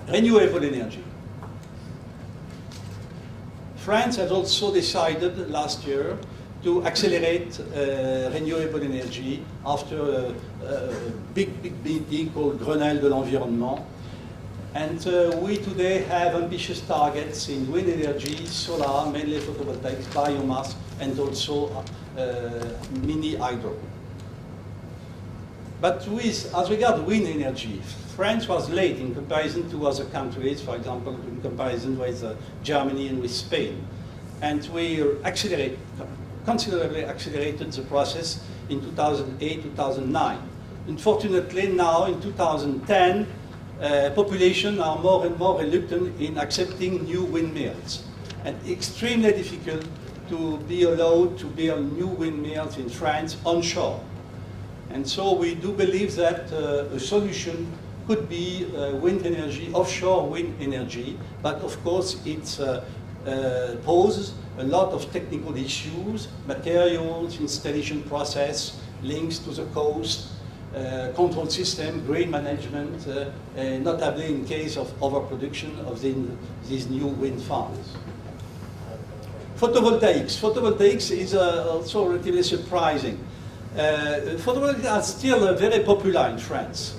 renewable energy. France has also decided last year to accelerate renewable energy after a big meeting called Grenelle de l'Environnement. And we today have ambitious targets in wind energy, solar, mainly photovoltaics, biomass, and also mini hydro. But as regards wind energy, France was late in comparison to other countries, for example, in comparison with Germany and with Spain. And we considerably accelerated the process in 2008, 2009. Unfortunately, now in 2010, population are more and more reluctant in accepting new windmills, and extremely difficult to be allowed to build new windmills in France onshore. And so we do believe that a solution could be wind energy, offshore wind energy, but of course it poses a lot of technical issues, materials, installation process, links to the coast, control system, green management, notably in case of overproduction of these new wind farms. Photovoltaics. Photovoltaics is also relatively surprising. Photovoltaics are still very popular in France.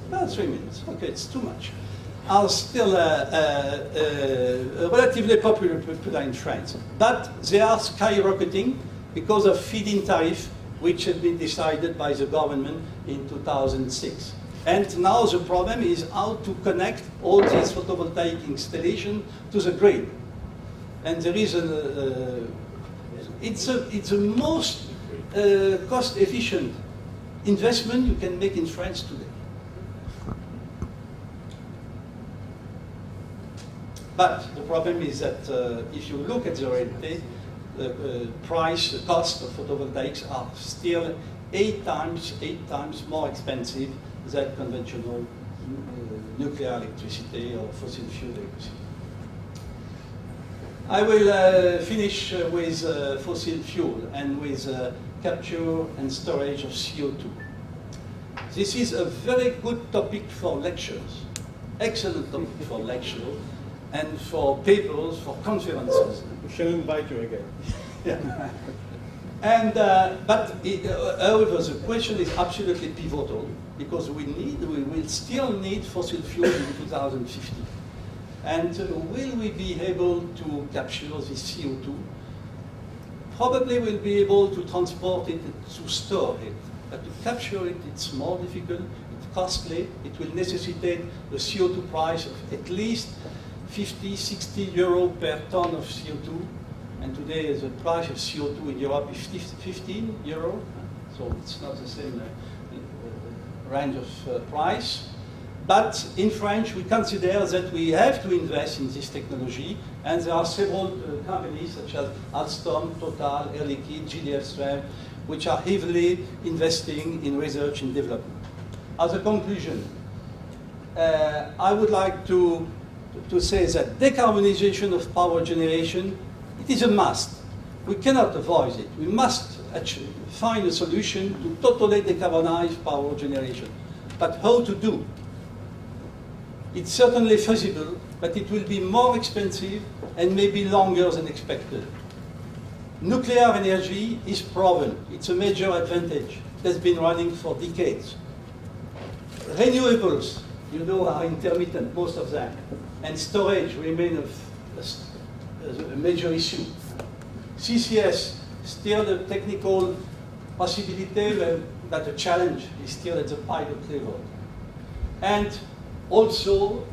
3 minutes, okay, it's too much. Are still relatively popular in France, but they are skyrocketing because of feed-in tariff, which had been decided by the government in 2006. And now the problem is how to connect all these photovoltaic installations to the grid. And there is it's the most cost-efficient investment you can make in France today. But the problem is that if you look at the reality, the cost of photovoltaics are still 8 times more expensive than conventional nuclear electricity or fossil fuel electricity. I will finish with fossil fuel and with capture and storage of CO2. This is a very good topic for lectures, excellent topic for lectures, and for papers, for conferences. We shall invite you again. Yeah. And, however, the question is absolutely pivotal, because we will still need fossil fuel in 2050. And will we be able to capture this CO2? Probably we'll be able to transport it, to store it. But to capture it, it's more difficult, it's costly, it will necessitate the CO2 price of at least 50, 60 euro per ton of CO2. And today the price of CO2 in Europe is 15 euro. So it's not the same range of price. But in France, we consider that we have to invest in this technology. And there are several companies such as Alstom, Total, Air Liquide, GDF Suez, which are heavily investing in research and development. As a conclusion, I would like to say that decarbonization of power generation, it is a must. We cannot avoid it. We must actually find a solution to totally decarbonize power generation. But how to do? It's certainly feasible, but it will be more expensive and maybe longer than expected. Nuclear energy is proven. It's a major advantage. It has been running for decades. Renewables, you know, are intermittent, most of them. And storage remain a major issue. CCS, still the technical possibility, but the challenge is still at the pilot level. And also,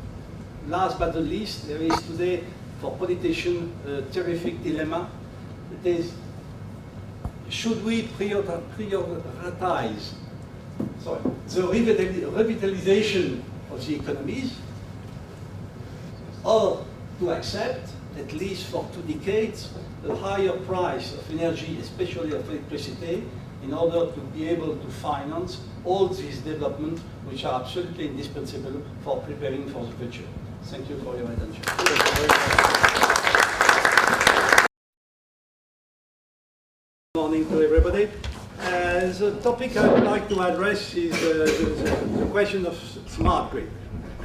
last but not least, there is today, for politicians, a terrific dilemma. It is, should we prioritize the revitalization of the economies, or to accept, at least for 2 decades, a higher price of energy, especially of electricity, in order to be able to finance all these developments which are absolutely indispensable for preparing for the future. Thank you for your attention. Good morning to everybody. The topic I would like to address is the question of smart grid.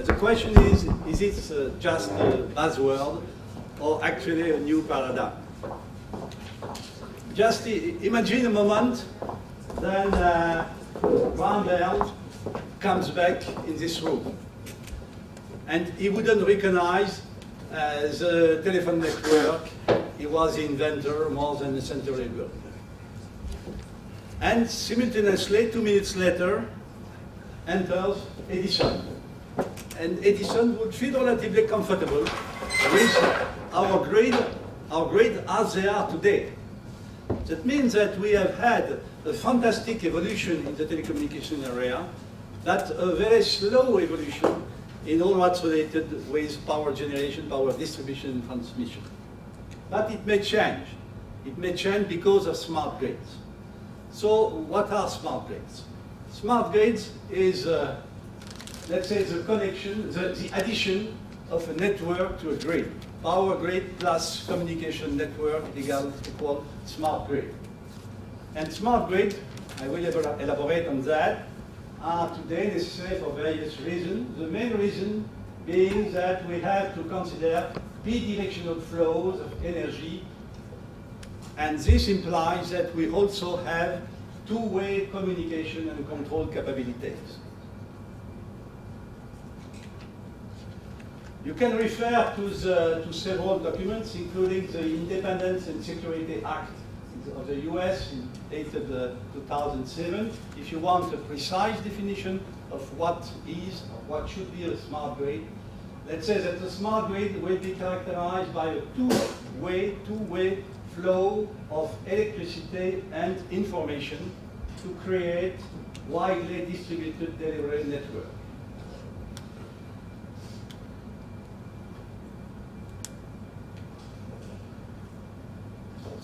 The question is it just a buzzword or actually a new paradigm? Just imagine a moment, then Graham Bell comes back in this room, and he wouldn't recognize the telephone network. He was the inventor more than a century ago. And simultaneously, 2 minutes later, enters Edison. And Edison would feel relatively comfortable with our grid as they are today. That means that we have had a fantastic evolution in the telecommunication area, but a very slow evolution in all what's related with power generation, power distribution, and transmission. But it may change. It may change because of smart grids. So what are smart grids? Smart grids is, let's say, the connection, the addition of a network to a grid. Power grid plus communication network equal smart grid. And smart grid, I will elaborate on that, are today necessary for various reasons. The main reason being that we have to consider bidirectional flows of energy, and this implies that we also have two-way communication and control capabilities. You can refer to several documents, including the Independence and Security Act of the US, dated 2007, if you want a precise definition of what is or what should be a smart grid. Let's say that the smart grid will be characterized by a two-way flow of electricity and information to create widely distributed delivery network.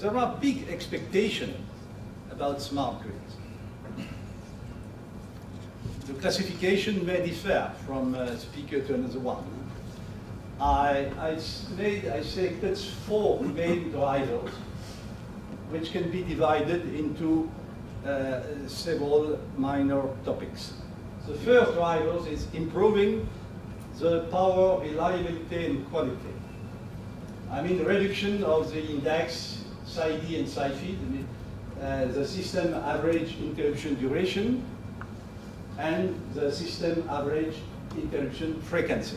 There are big expectations about smart grids. The classification may differ from speaker to another one. I selected 4 main drivers, which can be divided into several minor topics. The first driver is improving the power reliability and quality. I mean reduction of the index Psi-D and Psi-Feed, the system average interruption duration, and the system average interruption frequency.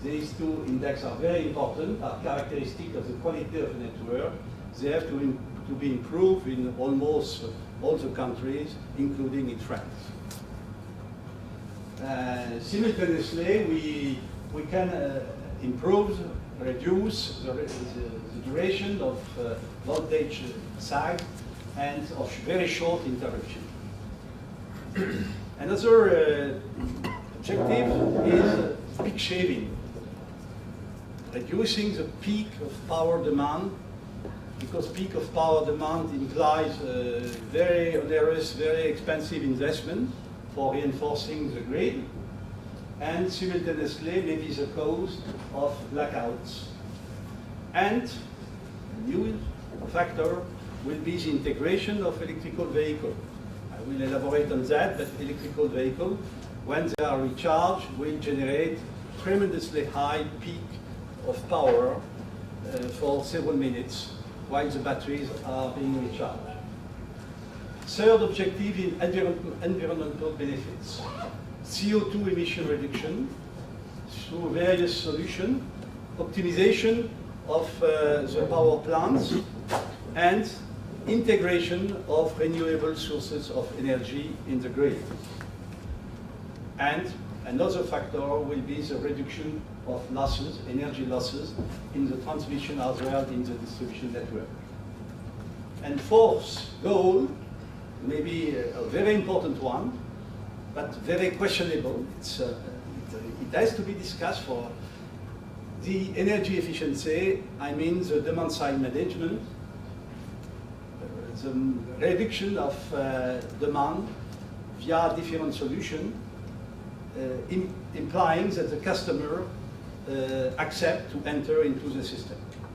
These two indexes are very important, are characteristic of the quality of the network. They have to be improved in almost all the countries, including in France. Simultaneously, we can reduce the duration of voltage sag and of very short interruption. Another objective is peak shaving, reducing the peak of power demand, because peak of power demand implies very onerous, very expensive investment for reinforcing the grid, and simultaneously maybe the cause of blackouts. And a new factor will be the integration of electrical vehicles. I will elaborate on that, but electrical vehicles, when they are recharged, will generate tremendously high peak of power for several minutes while the batteries are being recharged. Third objective is environmental benefits. CO2 emission reduction through various solutions, optimization of the power plants, and integration of renewable sources of energy in the grid. And another factor will be the reduction of losses, energy losses, in the transmission as well in the distribution network. And fourth goal, maybe a very important one, but very questionable. It has to be discussed for the energy efficiency. I mean the demand side management, the reduction of demand via different solutions, implying that the customer accept to enter into the system.